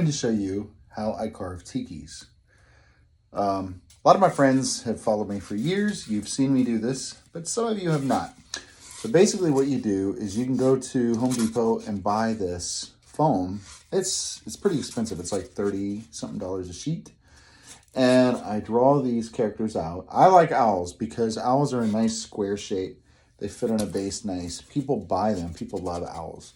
going to show you how I carve tikis. A lot of my friends have followed me for years. You've seen me do this, but some of you have not. So basically what you do is you can go to Home Depot and buy this foam. It's pretty expensive. It's like 30 something a sheet. And I draw these characters out. I like owls because owls are a nice square shape. They fit on a base nice. People buy them. People love owls.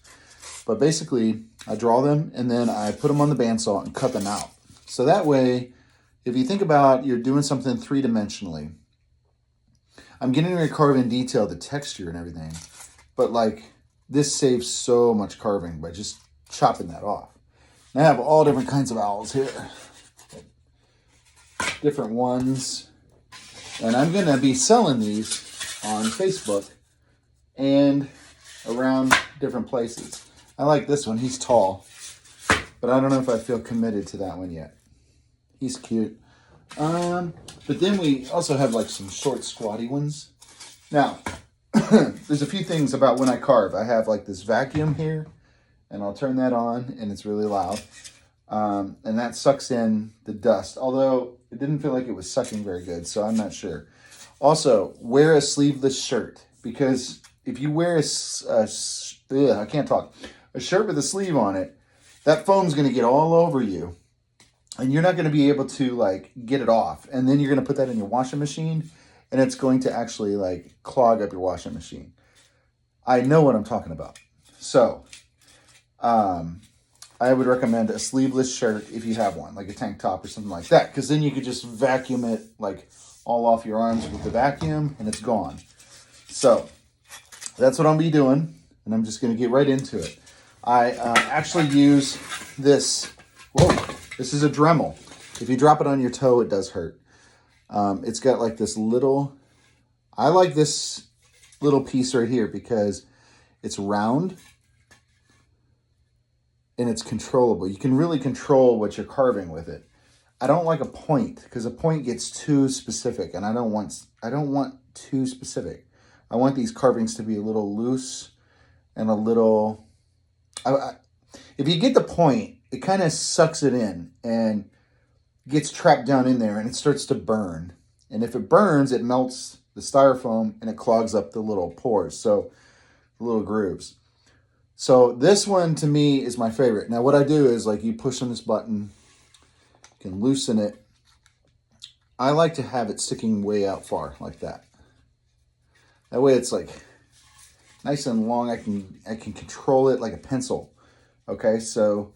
But basically, I draw them and then I put them on the bandsaw and cut them out. So that way, if you think about you're doing something three-dimensionally, I'm getting ready to carve in detail the texture and everything. But like, this saves so much carving by just chopping that off. And I have all different kinds of owls here. Different ones. And I'm going to be selling these on Facebook and around different places. I like this one. He's tall, but I don't know if I feel committed to that one yet. He's cute. But then we also have like some short squatty ones. Now, there's a few things about when I carve. I have like this vacuum here, and I'll turn that on, and it's really loud. And that sucks in the dust, although it didn't feel like it was sucking very good, so I'm not sure. Also, wear a sleeveless shirt, because if you wear a shirt with a sleeve on it, that foam's going to get all over you, and you're not going to be able to like get it off. And then you're going to put that in your washing machine, and it's going to actually like clog up your washing machine. I know what I'm talking about. So, I would recommend a sleeveless shirt if you have one, like a tank top or something like that, because then you could just vacuum it like all off your arms with the vacuum, and it's gone. So that's what I'll be doing, and I'm just going to get right into it. I actually use this. Whoa, this is a Dremel. If you drop it on your toe, it does hurt. It's got like this little, I like this little piece right here because it's round and it's controllable. You can really control what you're carving with it. I don't like a point because a point gets too specific, and I don't want too specific. I want these carvings to be a little loose and a little, if you get the point, it kind of sucks it in and gets trapped down in there, and it starts to burn. And if it burns, it melts the styrofoam and it clogs up the little pores, so the little grooves. So this one to me is my favorite. Now what I do is like you push on this button, you can loosen it. I like to have it sticking way out far like that. That way it's like nice and long. I can control it like a pencil. Okay, so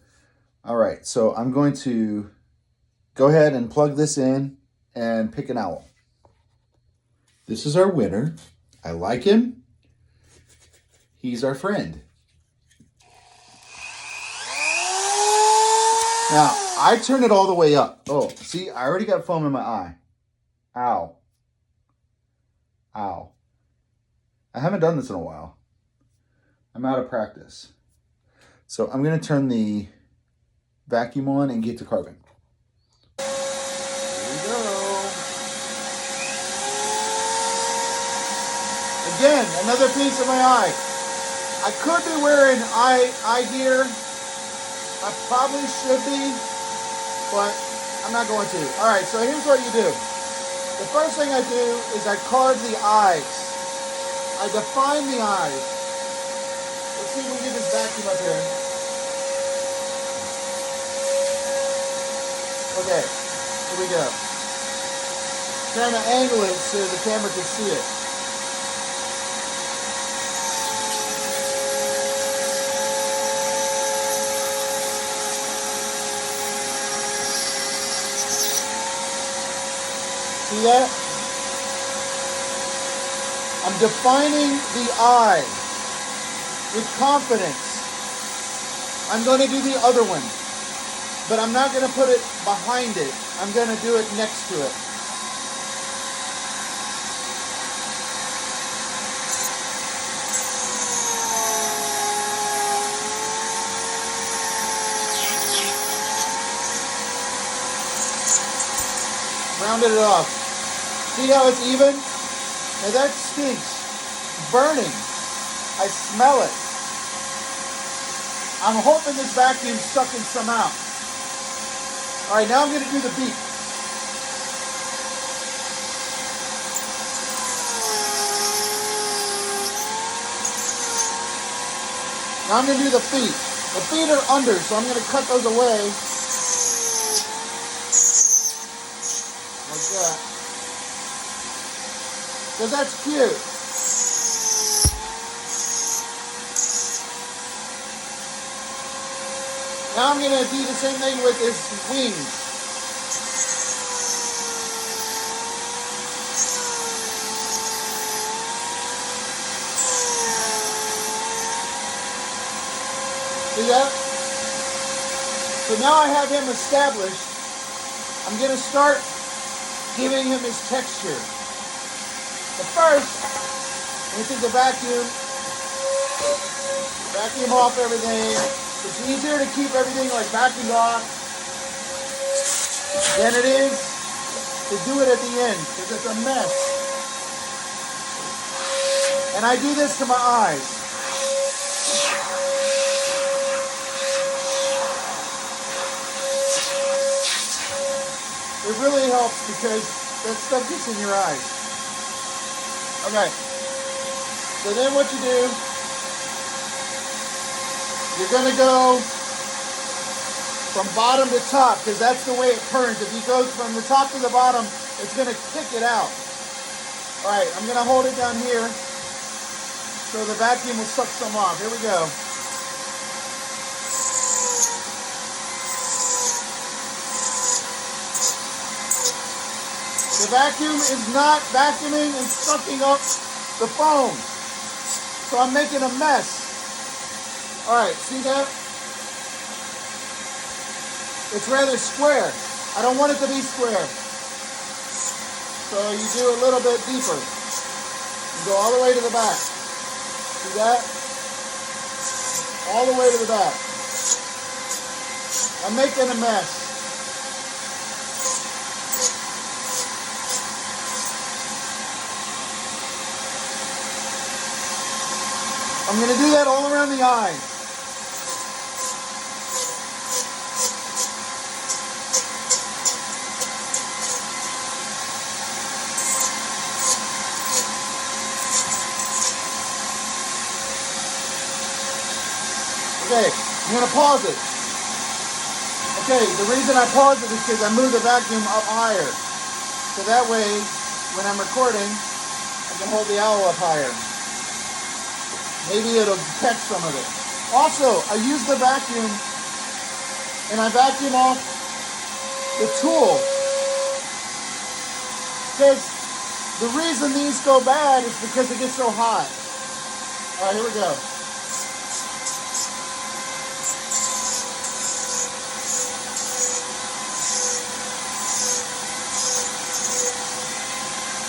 all right, so I'm going to go ahead and plug this in and pick an owl. This is our winner. I like him. He's our friend. Now, I turn it all the way up. Oh, see, I already got foam in my eye. Ow. Ow. I haven't done this in a while. I'm out of practice. So I'm going to turn the vacuum on and get to carving. Here we go. Again, another piece of my eye. I could be wearing eye gear. I probably should be, but I'm not going to. All right, so here's what you do. The first thing I do is I carve the eyes. I define the eyes. Let's see if we can get this vacuum up here. Okay, here we go. Trying to angle it so the camera can see it. See that? I'm defining the eye with confidence. I'm going to do the other one, but I'm not going to put it behind it. I'm going to do it next to it. Rounded it off. See how it's even? Now that stinks. It's burning. I smell it. I'm hoping this vacuum's sucking some out. All right, now I'm going to do the beak. Now I'm going to do the feet. The feet are under, so I'm going to cut those away. Like that. Because that's cute. Now I'm going to do the same thing with his wings. See that? So now I have him established. I'm going to start giving him his texture. But first, let me take the vacuum off everything. It's easier to keep everything like vacuumed off than it is to do it at the end because it's a mess. And I do this to my eyes. It really helps because that stuff gets in your eyes. Okay. So then what you do, you're going to go from bottom to top because that's the way it turns. If you go from the top to the bottom, it's going to kick it out. All right, I'm going to hold it down here so the vacuum will suck some off. Here we go. The vacuum is not vacuuming and sucking up the foam. So I'm making a mess. All right, see that? It's rather square. I don't want it to be square. So you do a little bit deeper. You go all the way to the back. See that? All the way to the back. I'm making a mess. I'm going to do that all around the eye. Okay, I'm going to pause it. Okay, the reason I pause it is because I move the vacuum up higher. So that way, when I'm recording, I can hold the owl up higher. Maybe it'll catch some of it. Also, I use the vacuum and I vacuum off the tool. Because the reason these go bad is because it gets so hot. All right, here we go.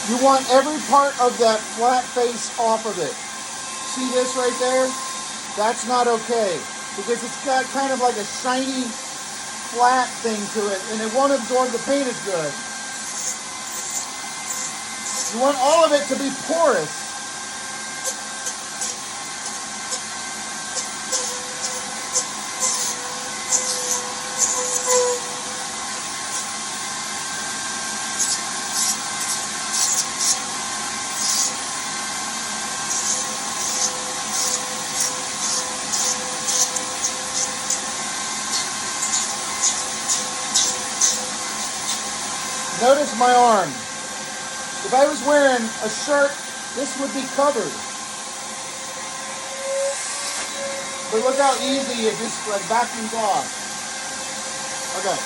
You want every part of that flat face off of it. See this right there? That's not okay because it's got kind of like a shiny, flat thing to it and it won't absorb the paint as good. You want all of it to be porous. Notice my arm. If I was wearing a shirt, this would be covered. But look how easy it just like vacuums off. Okay.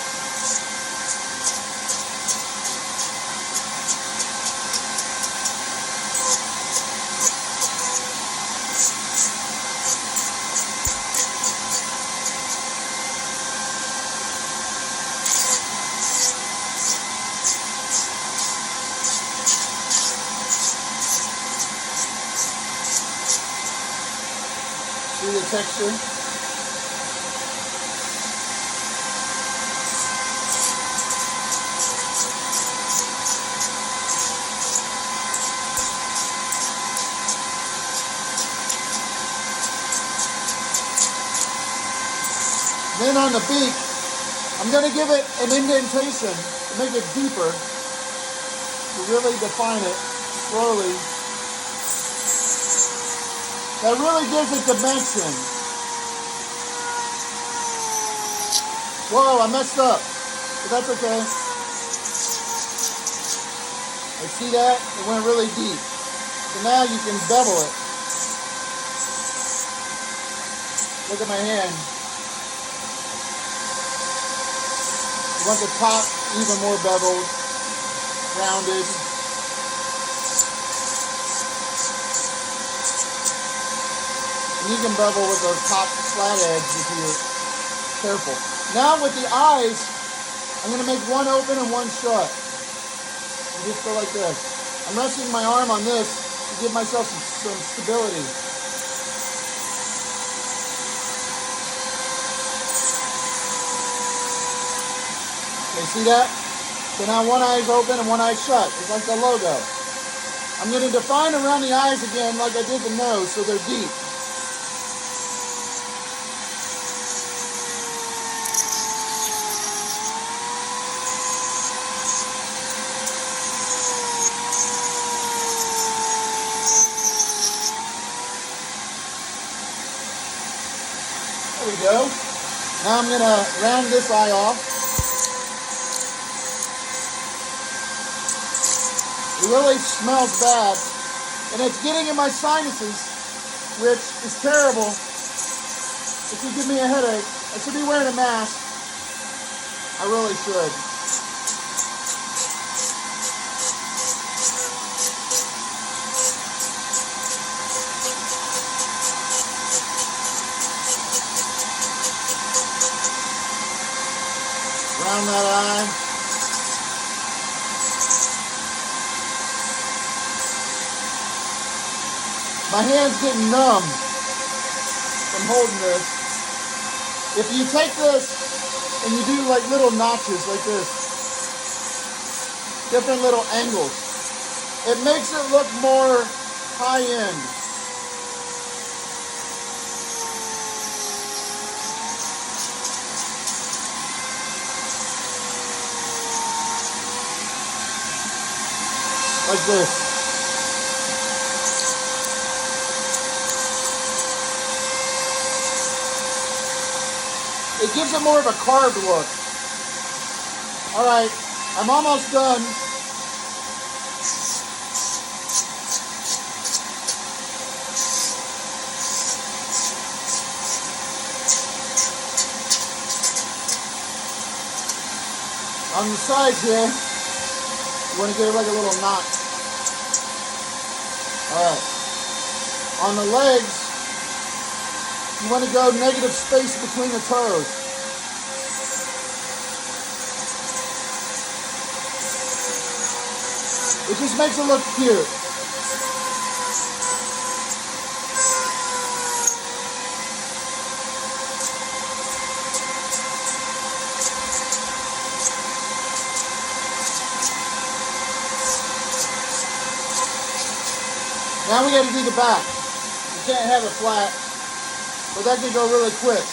See the texture? Then on the beak, I'm going to give it an indentation to make it deeper, to really define it slowly. That really gives it dimension. Whoa, I messed up, but that's okay. I see that? It went really deep. So now you can bevel it. Look at my hand. You want the top even more beveled, rounded. And you can bevel with the top flat edge if you're careful. Now with the eyes, I'm going to make one open and one shut. And just go like this. I'm resting my arm on this to give myself some stability. Okay, see that? So now one eye is open and one eye shut. It's like the logo. I'm going to define around the eyes again like I did the nose so they're deep. There we go. Now I'm going to round this eye off. It really smells bad, and it's getting in my sinuses, which is terrible. It could give me a headache. I should be wearing a mask. I really should. Round that eye. My hand's getting numb from holding this. If you take this and you do like little notches like this, different little angles, it makes it look more high-end. Like this. It gives it more of a carved look. All right, I'm almost done. On the sides here, you want to get it like a little knot. All right. On the legs, you want to go negative space between the toes. It just makes it look cute. Now we got to do the back. You can't have it flat. But that can go really quick.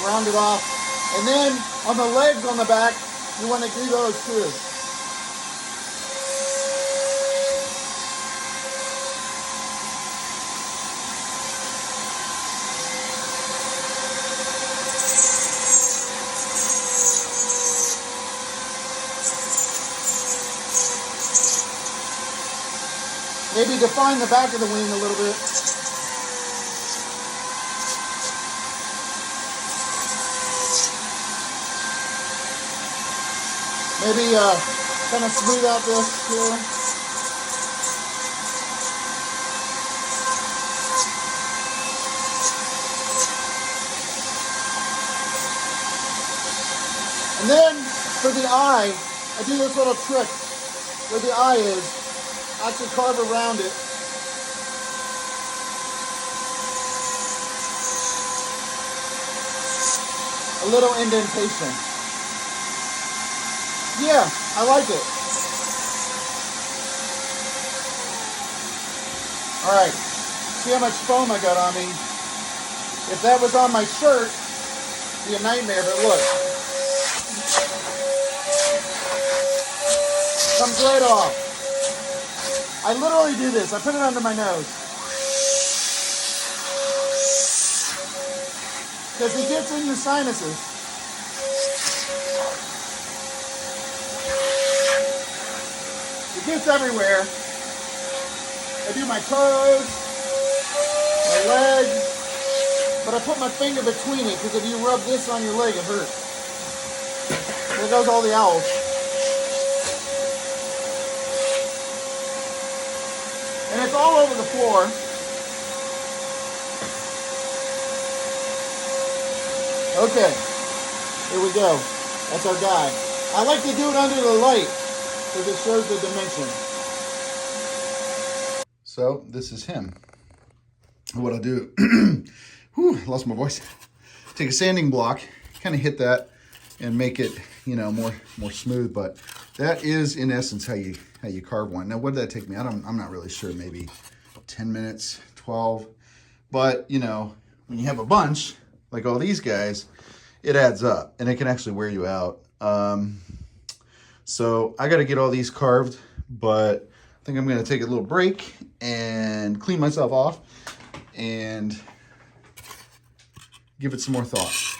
Round it off, and then on the legs on the back, you want to do those too. Maybe define the back of the wing a little bit. Maybe kind of smooth out this here. And then for the eye, I do this little trick where the eye is. I actually carve around it. A little indentation. Yeah, I like it. All right, see how much foam I got on me? If that was on my shirt, it'd be a nightmare, but look. Comes right off. I literally do this. I put it under my nose. Because it gets in your sinuses. It gets everywhere. I do my toes, my legs, but I put my finger between it because if you rub this on your leg, it hurts. There goes all the owls. And it's all over the floor. Okay, here we go. That's our guy. I like to do it under the light because it shows the dimension. So this is him. What I'll do, whew, lost my voice. Take a sanding block, kind of hit that and make it, you know, more smooth. But that is in essence how you carve one. Now, what did that take me? I'm not really sure. Maybe 10 minutes, 12. But you know, when you have a bunch like all these guys, it adds up and it can actually wear you out. So I got to get all these carved, but I think I'm going to take a little break and clean myself off and give it some more thought.